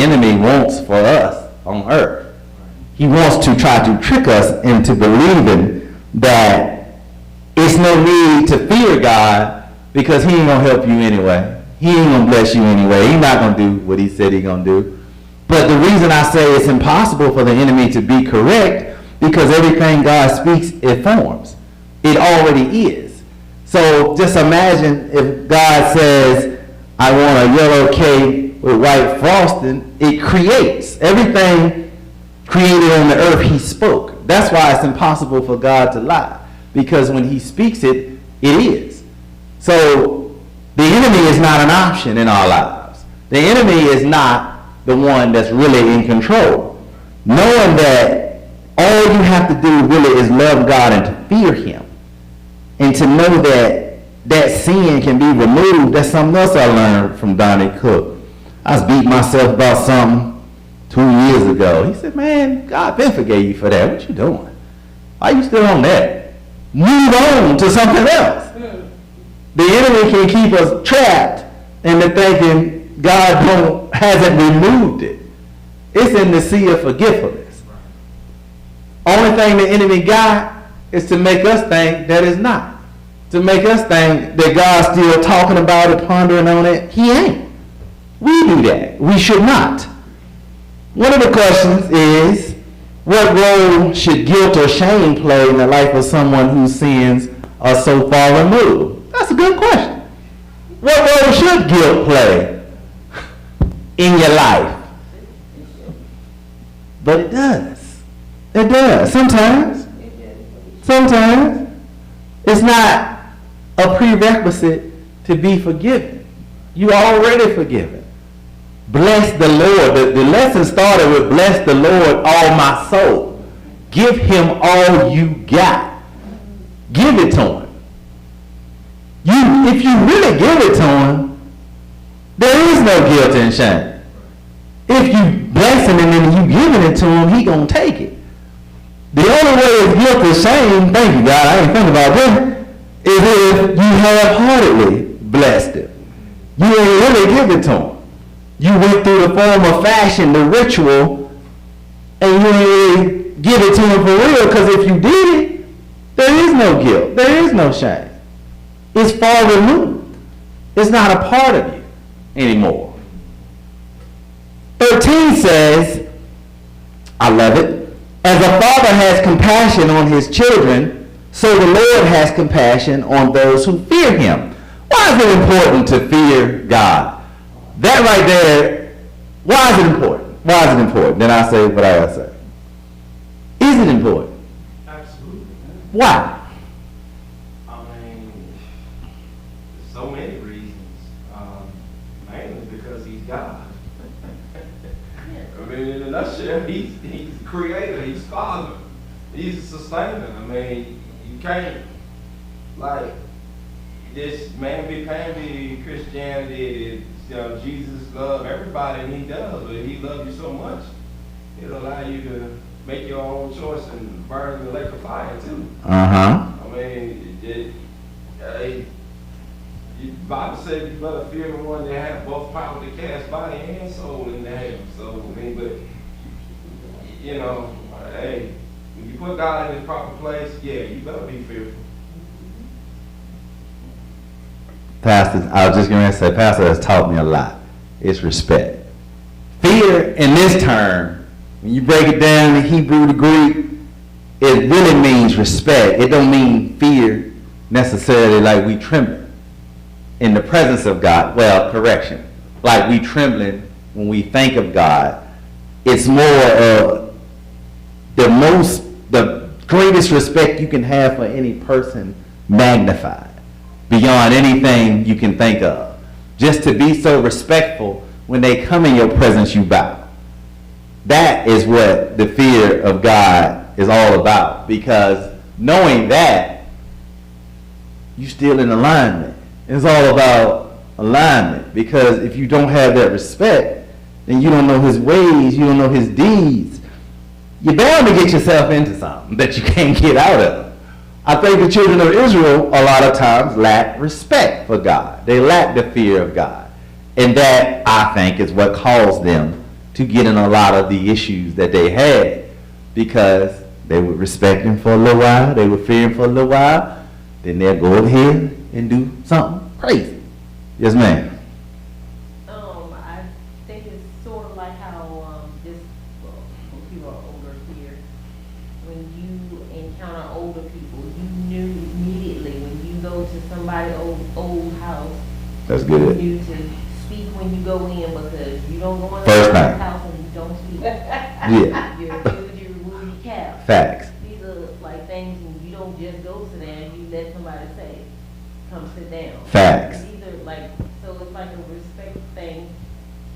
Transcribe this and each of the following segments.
enemy wants for us on earth. He wants to try to trick us into believing that it's no need to fear God because he ain't going to help you anyway. He ain't going to bless you anyway. He's not going to do what he said he's going to do. But the reason I say it's impossible for the enemy to be correct, because everything God speaks, it forms. It already is. So just imagine if God says, I want a yellow cake with white frosting, it creates. Everything created on the earth, he spoke. That's why it's impossible for God to lie, because when he speaks it, it is. So the enemy is not an option in our lives. The enemy is not the one that's really in control. Knowing that all you have to do really is love God and to fear him, and to know that that sin can be removed. That's something else I learned from Donnie Cook. I was beating myself about something 2 years ago. He said, man, God been forgave you for that. What you doing? Why you still on that? Move on to something else. The enemy can keep us trapped into thinking God hasn't removed it. It's in the sea of forgetfulness. Only thing the enemy got is to make us think that it's not. To make us think that God's still talking about it, pondering on it. He ain't. We do that. We should not. One of the questions is, what role should guilt or shame play in the life of someone whose sins are so far removed? That's a good question. What role should guilt play in your life? But it does. It does. Sometimes. It's not a prerequisite to be forgiven. You already forgiven. Bless the Lord. The lesson started with bless the Lord, all my soul. Give him all you got. Give it to him. If you really give it to him, there is no guilt and shame. If you bless him and then you giving it to him, he gonna take it. The only way of guilt and shame, thank you God, I ain't thinking about that, is if you half-heartedly blessed him. You ain't really give it to him. You went through the form of fashion, the ritual, and you ain't really give it to him for real, because if you did it, there is no guilt. There is no shame. It's far removed. It's not a part of you anymore. 13 says, I love it, as a father has compassion on his children, so the Lord has compassion on those who fear him. Why is it important to fear God? That right there, why is it important? Why is it important? Then I say what I gotta say. Is it important? Absolutely. Why? I mean, there's so many reasons. Mainly because he's God. I mean, in a nutshell, he's creator, he's father, he's a sustainer. I mean, you can't, like, this mamby-pamby Christianity, Jesus loves everybody, and he does, but he loves you so much, it'll allow you to make your own choice and burn the lake of fire, too. Uh-huh. I mean, the Bible said you better fear the one that has both power to cast body and soul into hell. So, I mean, but, hey, when you put God in his proper place, yeah, you better be fearful. Pastor, I was just going to say, Pastor has taught me a lot. It's respect. Fear in this term, when you break it down in Hebrew to Greek, it really means respect. It don't mean fear necessarily like we trembling in the presence of God. Well, correction. Like we trembling when we think of God. It's more of the greatest respect you can have for any person magnified beyond anything you can think of. Just to be so respectful when they come in your presence, you bow. That is what the fear of God is all about, because knowing that, you're still in alignment. It's all about alignment, because if you don't have that respect, then you don't know his ways, you don't know his deeds. You're bound to get yourself into something that you can't get out of. I think the children of Israel a lot of times lack respect for God. They lack the fear of God. And that, I think, is what caused them to get in a lot of the issues that they had, because they would respect him for a little while, they would fear him for a little while, then they'll go over here and do something crazy. Yes, ma'am. I think it's sort of like how, when people are older here, when you encounter older people, you knew immediately when you go to somebody's old house. That's You good. knew to speak when you go in, because you don't go in First somebody's time. house and you don't speak. Yeah. You refuse, you remove your cap. Facts. These are like things, and you don't just go sit down, you let somebody say, come sit down. Facts. These are like, so it's like a respect thing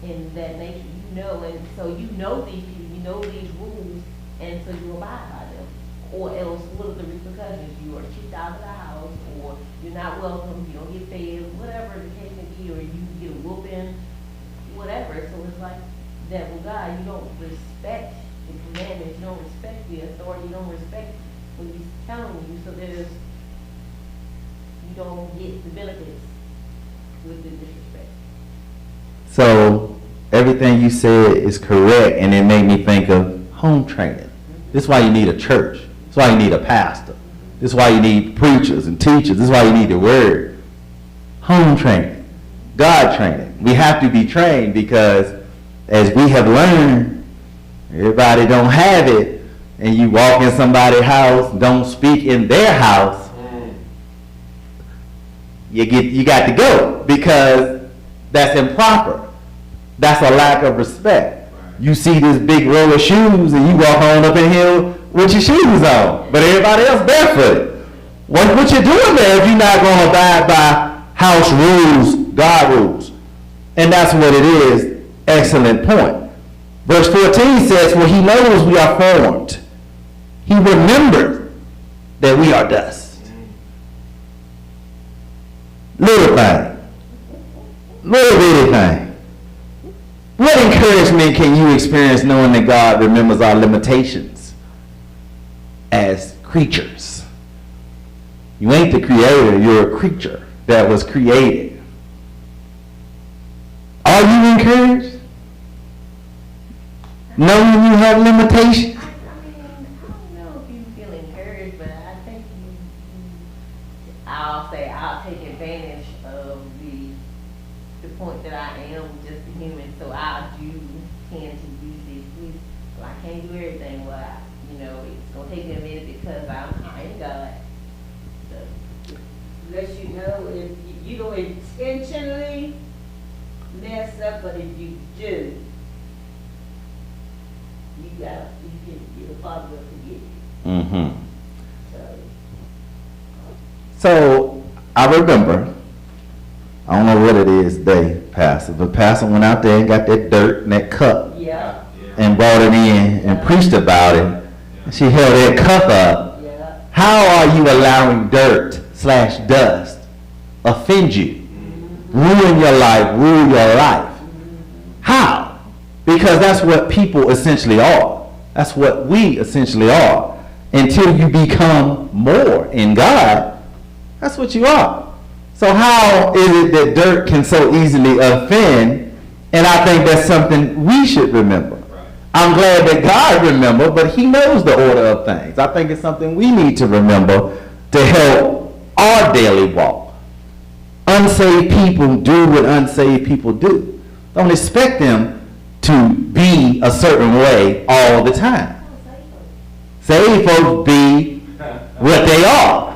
in that nature, you know, and so you know these people, you know these rules, and so you abide by them. Or else, what are the repercussions? You are kicked out of the house, or you're not welcome, you don't get fed, whatever the case may be, or you get a whooping, whatever. So it's like that with God, you don't respect the commandments, you don't respect the authority, you don't respect what he's telling you, so you don't get the benefits with the disrespect. So everything you said is correct, and it made me think of home training. This is why you need a church. This is why you need a pastor. This is why you need preachers and teachers. This is why you need the word. Home training, God training. We have to be trained, because as we have learned, everybody don't have it, and you walk in somebody's house, don't speak in their house, you got to go, because that's improper. That's a lack of respect. You see this big row of shoes and you walk on up in here with your shoes on, but everybody else barefooted. What you doing there if you're not going to abide by house rules, God rules? And that's what it is. Excellent point. Verse 14 says, "For he knows we are formed. He remembers that we are dust." Little thing. Little bitty thing. What encouragement can you experience knowing that God remembers our limitations as creatures? You ain't the creator, you're a creature that was created. Are you encouraged? Knowing you have limitations? I don't know if you feel encouraged, but I think I'll take advantage of the point that I am just a human, so I do tend to use the excuse, well, I can't do everything, well, it's gonna take me a minute because I ain't God. So, Let you know if you don't intentionally mess up, but if you do, the Father will forgive you. Mm-hmm. So, So I remember, I don't know what it is today, Pastor, but Pastor went out there and got that dirt and that cup yeah, and brought it in and preached about it. She held that cup up. yeah. How are you allowing dirt/dust offend you, ruin your life, rule your life? How? Because that's what people essentially are. That's what we essentially are. Until you become more in God, that's what you are. So how is it that dirt can so easily offend? And I think that's something we should remember. I'm glad that God remembered, but he knows the order of things. I think it's something we need to remember to help our daily walk. Unsaved people do what unsaved people do. Don't expect them to be a certain way all the time. Saved folks be what they are.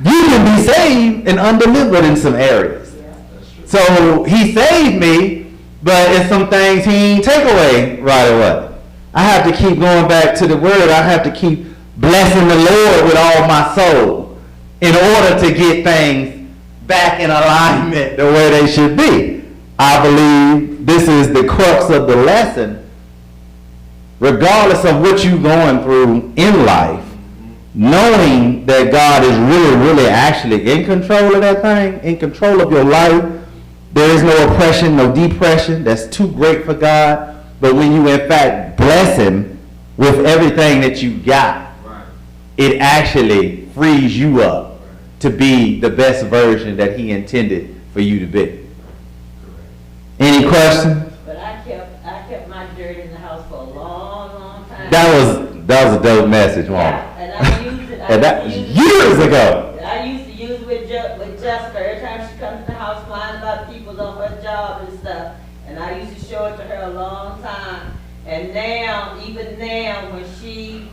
You can be saved and undelivered in some areas. So he saved me, but it's some things he ain't take away right away. I have to keep going back to the word. I have to keep blessing the Lord with all my soul in order to get things back in alignment the way they should be. I believe this is the crux of the lesson. Regardless of what you're going through in life, knowing that God is really, really actually in control of that thing, in control of your life. There is no oppression, no depression. That's too great for God. But when you, in fact, bless him with everything that you got, it actually frees you up to be the best version that he intended for you to be. Any questions? But I kept kept my dirt in the house for a long, long time. That was a dope message, Mom. Yeah, and I used it. And that was years ago. I used to use it with Jessica. Every time she comes to the house, lying about people on her job and stuff. And I used to show it to her a long time. And now, even now, when she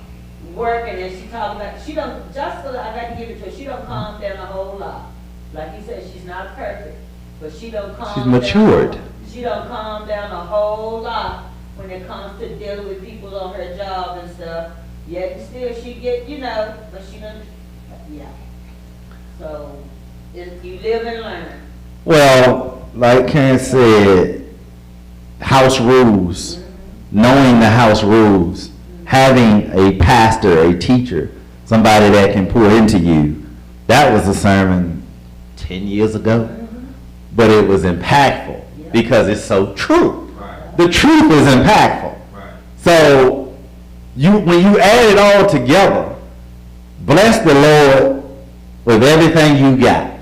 working and she talking about, she don't, Jessica, I got to give it to her, she don't calm down a whole lot. Like you said, she's not perfect, but she don't calm She's down. matured. She don't calm down a whole lot when it comes to dealing with people on her job and stuff. Yet and still she get, but she don't, yeah. So, you live and learn. Well, like Karen said, house rules, knowing the house rules, having a pastor, a teacher, somebody that can pour into you. That was a sermon 10 years ago, but it was impactful because it's so true. Right. The truth is impactful. Right. So when you add it all together, bless the Lord with everything you got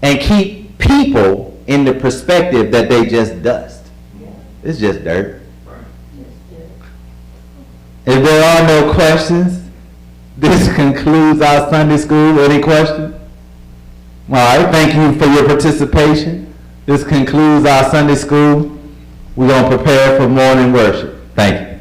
and keep people in the perspective that they just dust. It's just dirt. If there are no questions, this concludes our Sunday school. Any questions? All right, thank you for your participation. This concludes our Sunday school. We're going to prepare for morning worship. Thank you.